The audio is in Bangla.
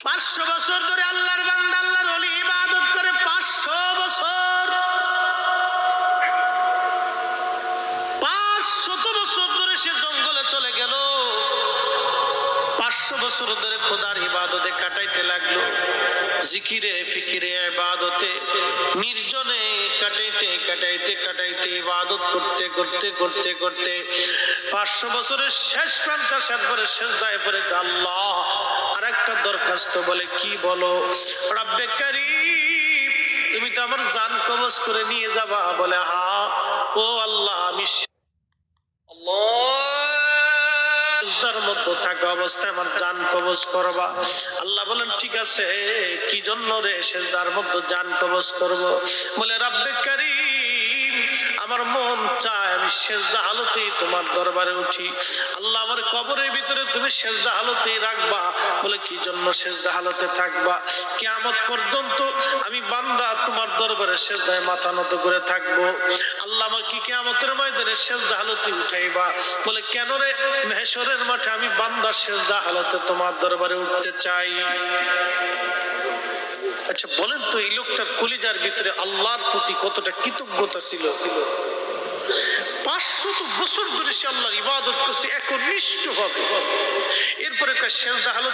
500 বছর ধরে আল্লাহর বান্দা আল্লাহর ওলি ইবাদত করে। 500 বছর, 500 বছর ধরে সে জঙ্গলে চলে গেল। 500 বছর ধরে খোদার ইবাদতে কাটাইতে লাগলো, জিকিরে ফিকিরে ইবাদতে নির্জনে কাটাইতে কাটাইতে কাটাইতে ইবাদত করতে করতে করতে করতে 500 বছরের শেষ প্রান্তে আসার পরে সেজদায় পড়ে আল্লাহ আর একটা দরখাস্ত বলে, কি বলো? রব্বে কারীম, তুমি তো আমার জান কবজ করে নিয়ে যাবা। বলে হ্যাঁ। ও আল্লাহ, আমি সেজদার মধ্যে থাকা অবস্থায় আমার জান কবজ করবা। আল্লাহ বলেন ঠিক আছে, কি জন্য রে সেজদার মধ্যে জান কবজ করব? বলে রব্বে কারীম, আমার মন চায় আমি সেজদা হালতেই তোমার দরবারে উঠি। আল্লাহ, আমার কবরের ভিতরে তুমি সেজদা হালতেই রাখবা। বলে কি জন্য সেজদা হালতে থাকবা? কিয়ামত পর্যন্ত আমি বান্দা তোমার দরবারে সেজদায় মাথা নত করে থাকবো। আল্লাহ, আমার কি কিয়ামতের ময়দানে সেজদা হালতে উঠাইবা? বলে কেন রে? মেহশরের মাঠে আমি বান্দা সেজদা হালতে তোমার দরবারে উঠতে চাই। আচ্ছা বলেন তো, এই লোকটার কলিজার ভিতরে আল্লাহর প্রতি কতটা কৃতজ্ঞতা ছিল? 500 বছর ধরে সে আল্লাহর ইবাদত করছে একনিষ্ঠ ভাবে। এরপরে সেজদা হালতে